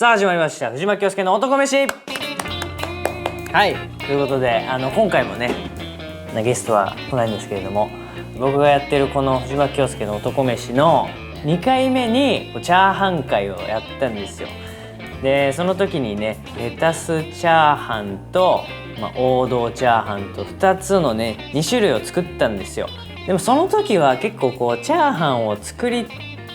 さあ始まりました藤巻恭介の男飯。はい、ということで今回もねゲストは来ないんですけれども、僕がやってるこの藤巻恭介の男飯の2回目にチャーハン会をやったんですよ。でその時にねレタスチャーハンと、王道チャーハンと2つのね2種類を作ったんですよ。でもその時は結構こうチャーハンを作り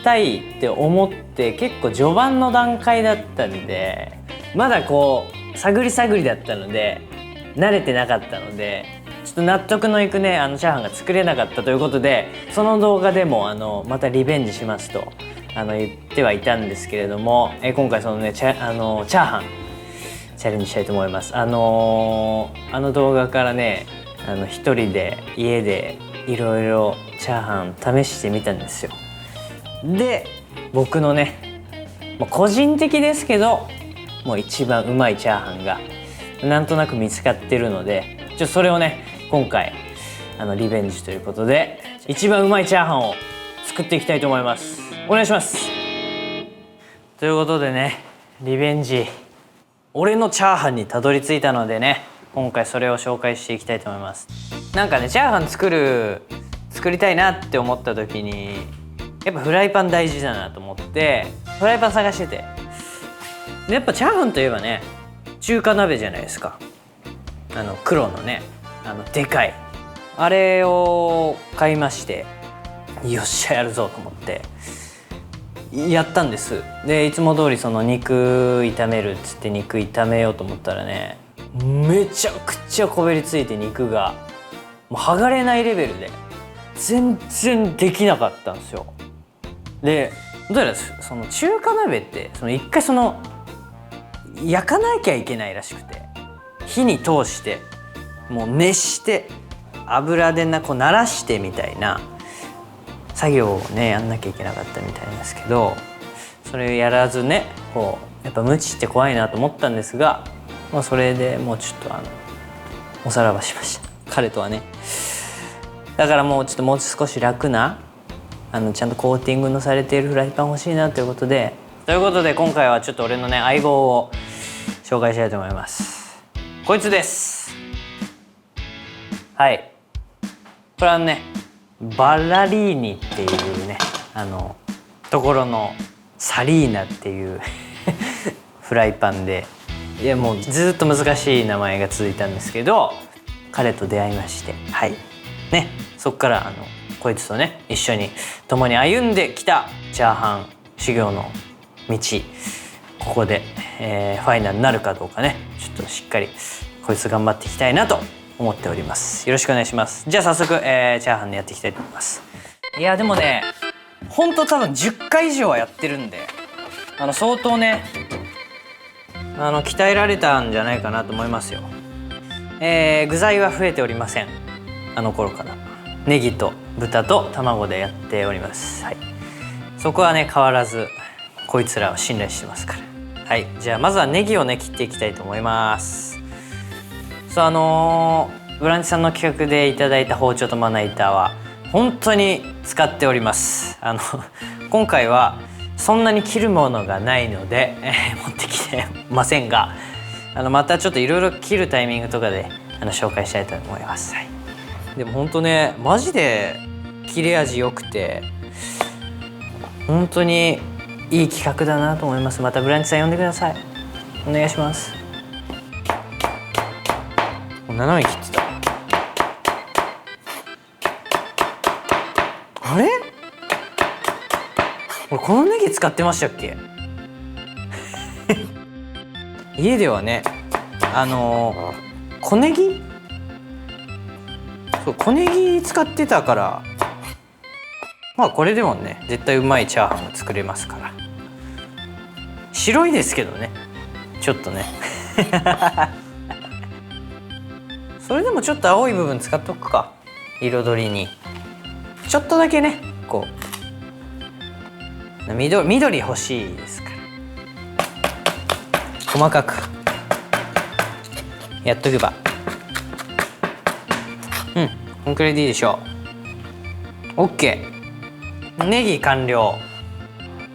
たいって思って結構序盤の段階だったんで、まだこう探り探りだったので慣れてなかったのでちょっと納得のいくねチャーハンが作れなかったということで、その動画でもまたリベンジしますと言ってはいたんですけれども、今回そのねチャーハンチャレンジしたいと思います。動画からね一人で家でいろいろチャーハン試してみたんですよ。で僕のね個人的ですけどもう一番うまいチャーハンがなんとなく見つかってるので、それをね今回リベンジということで一番うまいチャーハンを作っていきたいと思います。お願いします。ということでねリベンジ俺のチャーハンにたどり着いたのでね、今回それを紹介していきたいと思います。なんかねチャーハン作りたいなって思った時にやっぱフライパン大事だなと思ってフライパン探してて、でやっぱチャーハンといえばね中華鍋じゃないですか。黒のねでかいあれを買いまして、よっしゃやるぞと思ってやったんです。でいつも通りその肉炒めるっつって肉炒めようと思ったらねめちゃくちゃこびりついて肉がもう剥がれないレベルで全然できなかったんですよ。でどうやらその中華鍋って一回焼かなきゃいけないらしくて、火に通してもう熱して油でこう慣らしてみたいな作業をねやんなきゃいけなかったみたいなんですけど、それやらずねこうやっぱ無知って怖いなと思ったんですが、それでもうちょっとおさらばしました彼とはね。だからもう少し楽なちゃんとコーティングのされているフライパン欲しいなということで今回はちょっと俺のね相棒を紹介したいと思います。こいつです。はい、これはねバラリーニっていうねところのサリーナっていうフライパンで、いやもうずっと難しい名前が続いたんですけど彼と出会いまして、はいね、そっからこいつとね一緒に共に歩んできたチャーハン修行の道、ここで、ファイナルになるかどうかねちょっとしっかりこいつ頑張っていきたいなと思っております。よろしくお願いします。じゃあ早速、チャーハンでやっていきたいと思います。いやでもねほんと多分10回以上はやってるんで相当ね鍛えられたんじゃないかなと思いますよ。具材は増えておりません。頃からネギと豚と卵でやっております。はい、そこはね変わらずこいつらを信頼してますから。はい、じゃあまずはネギをね切っていきたいと思います。ブランチさんの企画でいただいた包丁とまな板は本当に使っております。今回はそんなに切るものがないので、持ってきてませんがまたちょっといろいろ切るタイミングとかで紹介したいと思います。はい、でも本当ねマジで切れ味良くて本当にいい企画だなと思います。またブランチさん呼んでください。お願いします。斜め切ってた。あれ俺このネギ使ってましたっけ家ではね小ネギ小ネギ使ってたからこれでもね絶対うまいチャーハンが作れますから。白いですけどねちょっとねそれでもちょっと青い部分使っとくか、彩りにちょっとだけねこう緑欲しいですから細かくやっとけばこんくらいでいいでしょう。 OK、 ネギ完了。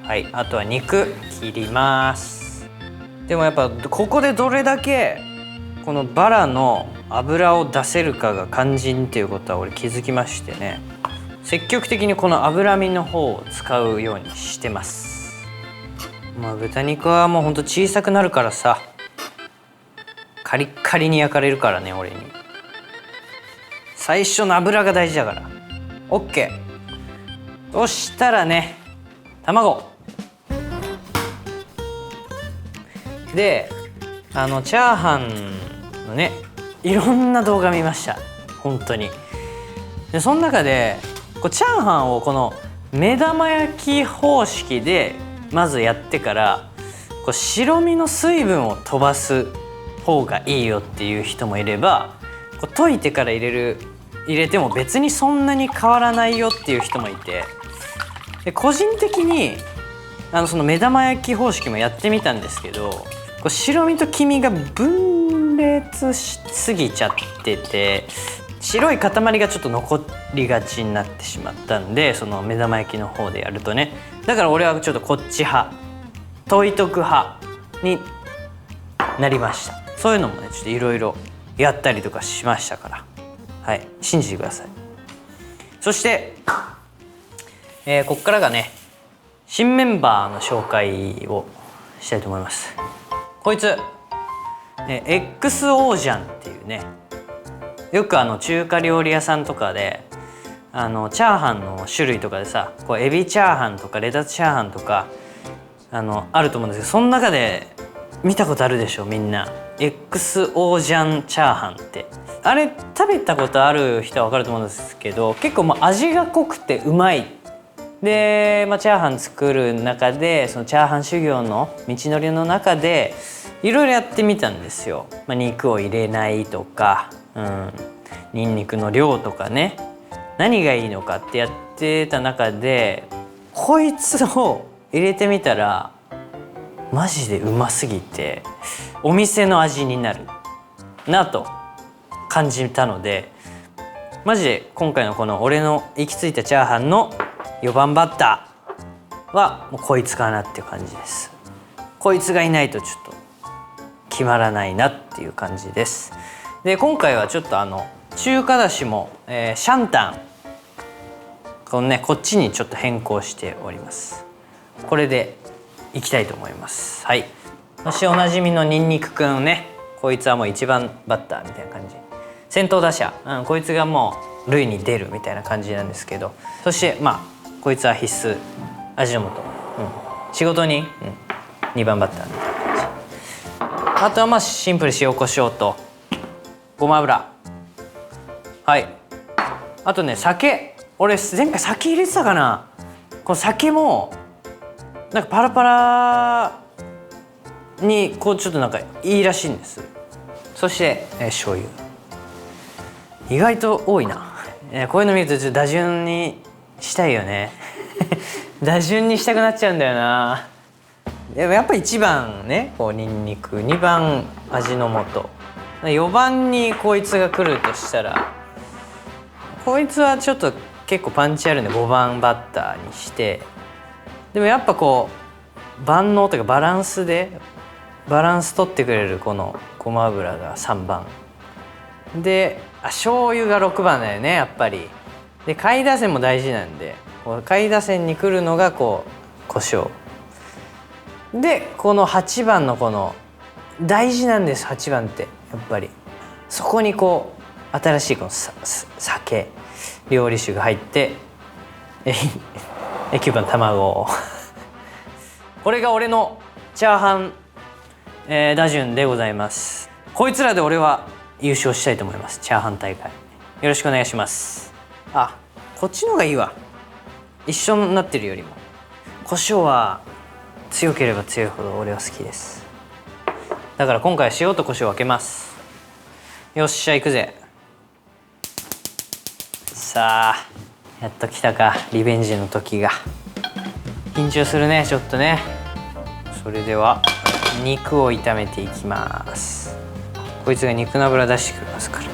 はい、あとは肉切ります。でもやっぱここでどれだけこのバラの油を出せるかが肝心っていうことは俺気づきましてね、積極的にこの脂身の方を使うようにしてます。まあ豚肉はもうほんと小さくなるからさ、カリッカリに焼かれるからね。俺に最初の油が大事だから。 OK。 そしたらね、卵でチャーハンのね、いろんな動画見ました本当に。でその中でチャーハンをこの目玉焼き方式でまずやってから、白身の水分を飛ばす方がいいよっていう人もいれば、溶いてから入れても別にそんなに変わらないよっていう人もいて、で個人的にその目玉焼き方式もやってみたんですけど、白身と黄身が分裂しすぎちゃってて、白い塊がちょっと残りがちになってしまったんで、その目玉焼きの方でやるとね。だから俺はちょっとこっち派、溶いとく派になりました。そういうのもねちょっといろいろやったりとかしましたから、はい、信じてください。そして、こっからがね新メンバーの紹介をしたいと思います。こいつ、X オージャンっていうね、よく中華料理屋さんとかでチャーハンの種類とかでさ、エビチャーハンとかレタスチャーハンとかあると思うんですけど、その中で見たことあるでしょみんな。 X オージャンチャーハンって、あれ食べたことある人は分かると思うんですけど、結構もう味が濃くてうまい。で、チャーハン作る中でそのチャーハン修行の道のりの中でいろいろやってみたんですよ。肉を入れないとか、ニンニクの量とかね、何がいいのかってやってた中で、こいつを入れてみたらマジでうますぎてお店の味になるなと感じたので、マジで今回のこの俺の行き着いたチャーハンの4番バッターはもうこいつかなっていう感じです。こいつがいないとちょっと決まらないなっていう感じです。で今回はちょっと中華だしも、シャンタンこっちにちょっと変更しております。これでいきたいと思います。はい。そしておなじみのニンニクくんね、こいつはもう1番バッターみたいな感じ、先頭打者、こいつがもう塁に出るみたいな感じなんですけど、そしてこいつは必須味の素、仕事に、2番バッターみたいな感じ。あとはシンプル塩コショウとごま油、はい。あとね酒、俺前回酒入れてたかな。この酒もなんかパラパラにちょっとなんかいいらしいんです。そして、醤油意外と多いな。こういうの見るとちょっと打順にしたいよね打順にしたくなっちゃうんだよな。でもやっぱ1番ねニンニク、2番味の素、4番にこいつが来るとしたら、こいつはちょっと結構パンチあるんで5番バッターにして、でもやっぱ万能というかバランス取ってくれるこのごま油が3番で、醤油が6番だよねやっぱり。で下位打線も大事なんで、下位打線に来るのが胡椒で、この8番の大事なんです。8番ってやっぱりそこに新しい酒、料理酒が入って、9番卵これが俺のチャーハン、打順でございます。こいつらで俺は優勝したいと思います。チャーハン大会よろしくお願いします。こっちの方がいいわ、一緒になってるよりも。胡椒は強ければ強いほど俺は好きです。だから今回は塩と胡椒を分けます。よっしゃ行くぜ。さあやっと来たか、リベンジの時が。緊張するねちょっとね。それでは肉を炒めていきます。こいつが肉の油出してくれますから。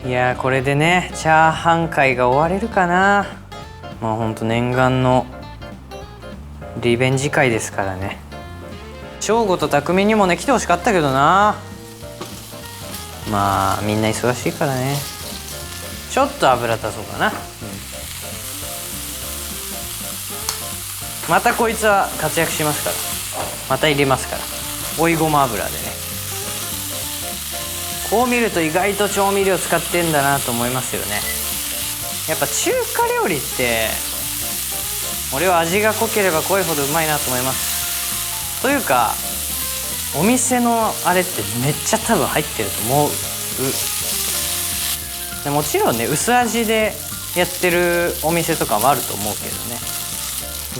いやこれでねチャーハン会が終われるかな。ほんと念願のリベンジ会ですからね。翔吾と匠にもね来てほしかったけどな。まあみんな忙しいからね。ちょっと油足そうかな。またこいつは活躍しますから、また入れますから、追いごま油でね。こう見ると意外と調味料使ってんだなと思いますよね。やっぱ中華料理って俺は味が濃ければ濃いほどうまいなと思います。というかお店のあれってめっちゃ多分入ってると思う。でもちろんね薄味でやってるお店とかもあると思うけどね、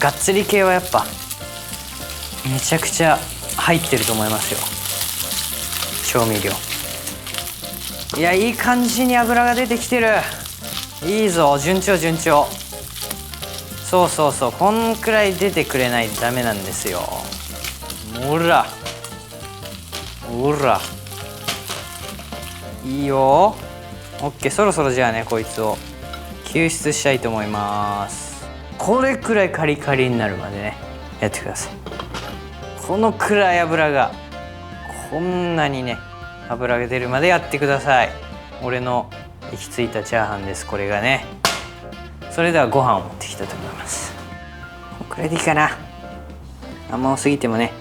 がっつり系はやっぱめちゃくちゃ入ってると思いますよ、調味料。いやいい感じに油が出てきてる。いいぞ、順調順調。そうそうそう、こんくらい出てくれないとダメなんですよ。ほらほら、いいよ。オッケー、そろそろじゃあねこいつを救出したいと思います。これくらいカリカリになるまでねやってください。このくらい油が、こんなにね油が出るまでやってください。俺の行き着いたチャーハンです、これがね。それではご飯を持ってきたと思います。こんくらいでいいかな。あんま多すぎてもね、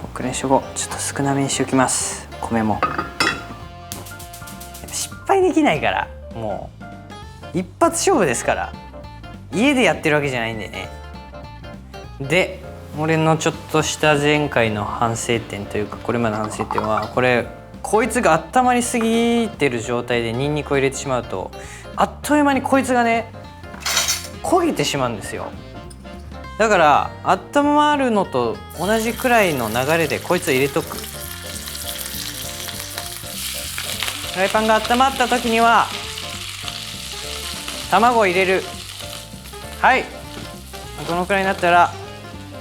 こんくらいにしとこう。ちょっと少なめにしておきます、米も。失敗できないから、もう一発勝負ですから。家でやってるわけじゃないんでね。で俺のちょっとした前回の反省点というか、これまでの反省点は、こいつが温まりすぎてる状態でニンニクを入れてしまうと、あっという間にこいつがね焦げてしまうんですよ。だから温まるのと同じくらいの流れでこいつを入れとく。フライパンが温まった時には卵を入れる。はい、このくらいになったら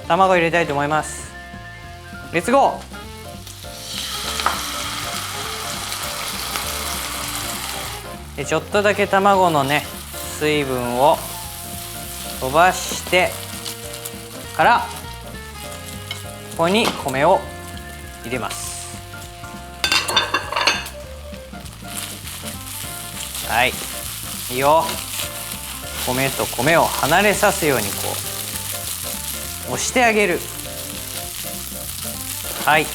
卵を入れたいと思います。レッツゴー。でちょっとだけ卵のね水分を飛ばしてからここに米を入れます。はい、いいよ。米と米を離れさすようにこう押してあげる。はい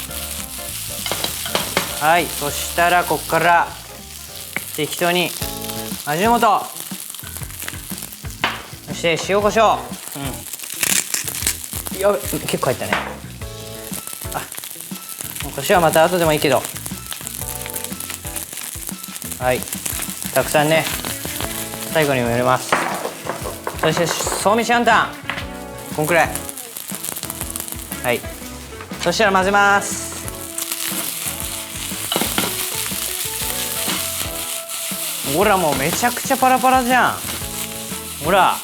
はい、そしたらここから適当に味の素、そして塩コショウ。やべ、結構入ったね。あ、コショウはまた後でもいいけど、はい、たくさんね最後にも入れます。そしてそうめしあんたんこんくらい。はい、そしたら混ぜます。ほらもうめちゃくちゃパラパラじゃん。ほら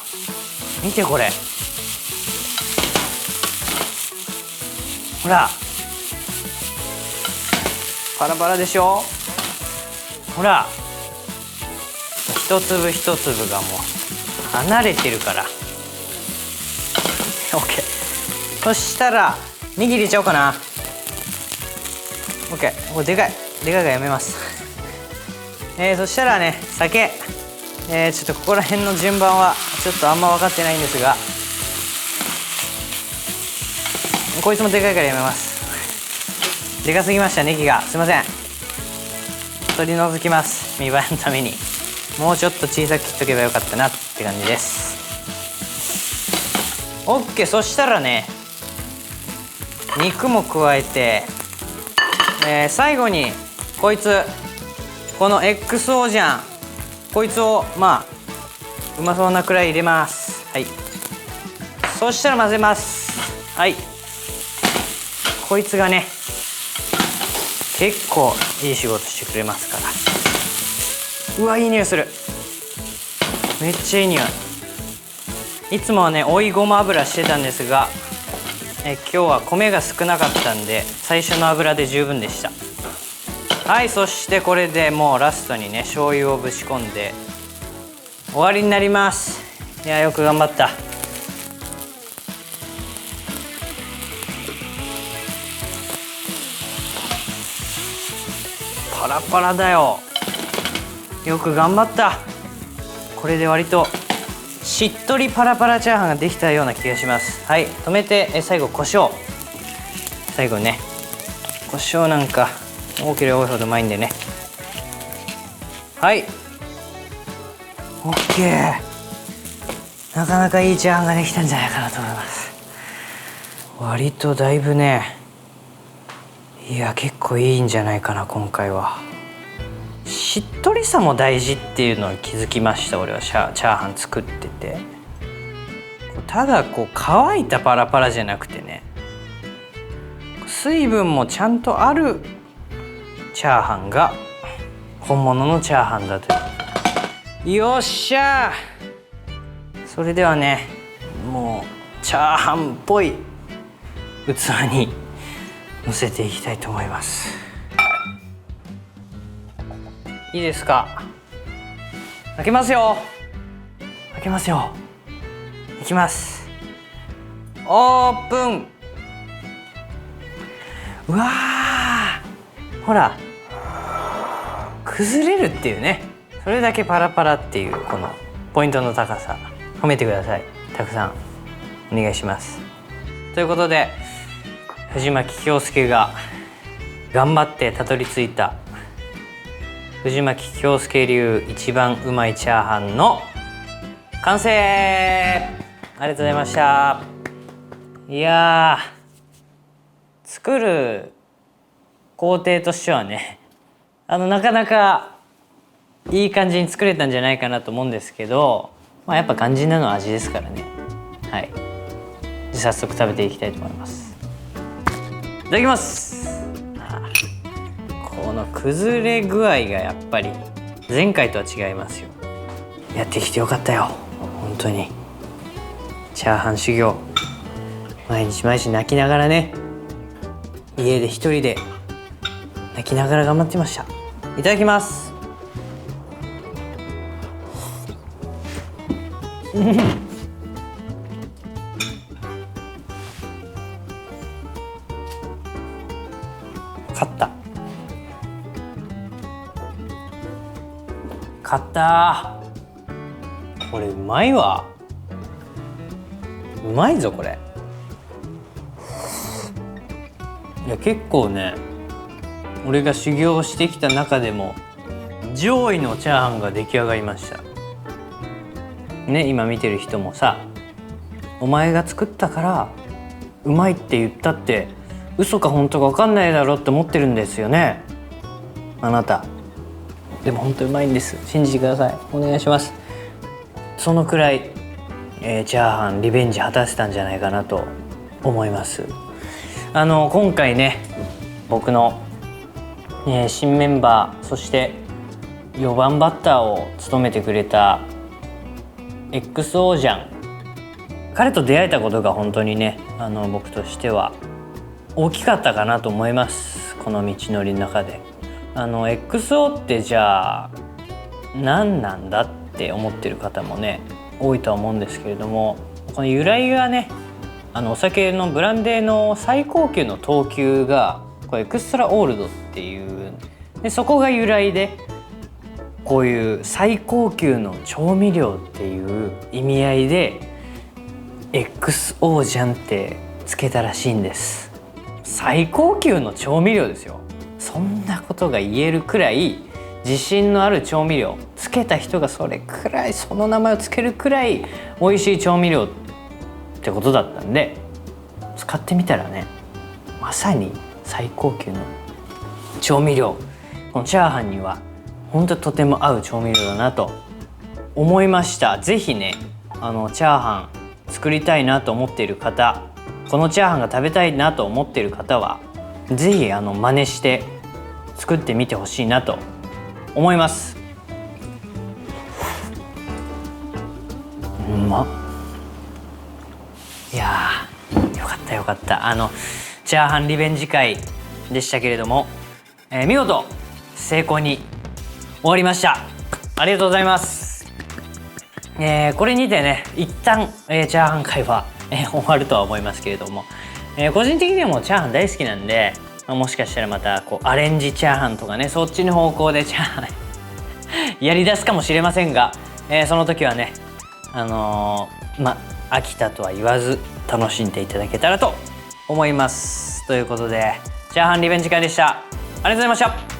見てこれ、ほらパラパラでしょ。ほら一粒一粒がもう離れてるから。 OK。 そしたらネギ入れちゃおうかな。 OK。 これでかいがやめますそしたらね酒、ちょっとここら辺の順番はちょっとあんま分かってないんですが、こいつもでかいからやめます。でかすぎましたネギが、すいません。取り除きます、見栄えのために。もうちょっと小さく切っとけばよかったなって感じです。 OK。 そしたらね肉も加えて、最後にこいつ、この XO じゃん、こいつをまあうまそうなくらい入れます。はい、そしたら混ぜます。はい、こいつがね結構いい仕事してくれますから。うわいい匂いする、めっちゃいい匂い。いつもはね追いごま油してたんですが、今日は米が少なかったんで最初の油で十分でした。はい、そしてこれでもうラストにね醤油をぶち込んで終わりになります。いやよく頑張った。パラパラだよ。よく頑張った。これで割としっとりパラパラチャーハンができたような気がします。はい、止めて、最後胡椒。最後ね、胡椒なんか多ければ多いほどうまいんでね。はい、オッケー。なかなかいいチャーハンができたんじゃないかなと思います。割とだいぶね、いや結構いいんじゃないかな今回は。しっとりさも大事っていうのに気づきました。俺はチャーハン作ってて、ただこう乾いたパラパラじゃなくてね、水分もちゃんとあるチャーハンが本物のチャーハンだという。よっしゃー。それではね、もうチャーハンっぽい器に乗せていきたいと思います。いいですか。開けますよ。開けますよ。いきます。オープン。うわー、ほら崩れるっていうね。それだけパラパラっていうこのポイントの高さ、褒めてください。たくさんお願いします。ということで、藤巻京介が頑張ってたどり着いた藤巻京介流一番うまいチャーハンの完成。ありがとうございました。いやー、作る工程としてはね、なかなかいい感じに作れたんじゃないかなと思うんですけど、やっぱ肝心なのは味ですからね。はい、じゃあ早速食べていきたいと思います。いただきます。この崩れ具合がやっぱり前回とは違いますよ。やってきてよかったよ本当に。チャーハン修行毎日毎日泣きながらね、家で一人で泣きながら頑張ってました。いただきます。勝ったー。これうまいわ。うまいぞこれ。いや結構ね、俺が修行してきた中でも上位のチャーハンが出来上がりましたね。今見てる人もさ、お前が作ったからうまいって言ったって嘘か本当か分かんないだろって思ってるんですよね、あなた。でも本当にうまいんです。信じてください。お願いします。そのくらい、チャーハンリベンジ果たせたんじゃないかなと思います。今回ね、僕の、新メンバー、そして4番バッターを務めてくれた XO ジャン、彼と出会えたことが本当にね、僕としては大きかったかなと思います。この道のりの中で。XO ってじゃあ何なんだって思ってる方もね多いとは思うんですけれども、この由来がね、お酒のブランデーの最高級の等級がこれエクストラオールドっていうで、そこが由来でこういう最高級の調味料っていう意味合いで XO じゃんってつけたらしいんです。最高級の調味料ですよ。そんなことが言えるくらい自信のある調味料、つけた人がそれくらい、その名前をつけるくらい美味しい調味料ってことだったんで、使ってみたらね、まさに最高級の調味料、このチャーハンには本当とても合う調味料だなと思いました。ぜひね、チャーハン作りたいなと思っている方、このチャーハンが食べたいなと思っている方はぜひ真似して作ってみてほしいなと思います。うまっ。いやー、よかったよかった。チャーハンリベンジ会でしたけれども、見事成功に終わりました。ありがとうございます。これにてね、一旦、チャーハン会は、終わるとは思いますけれども、個人的にはもうチャーハン大好きなんで、もしかしたらまたこうアレンジチャーハンとかね、そっちの方向でチャーハンやりだすかもしれませんが、その時はね飽きたとは言わず楽しんでいただけたらと思います。ということでチャーハンリベンジ会でした。ありがとうございました。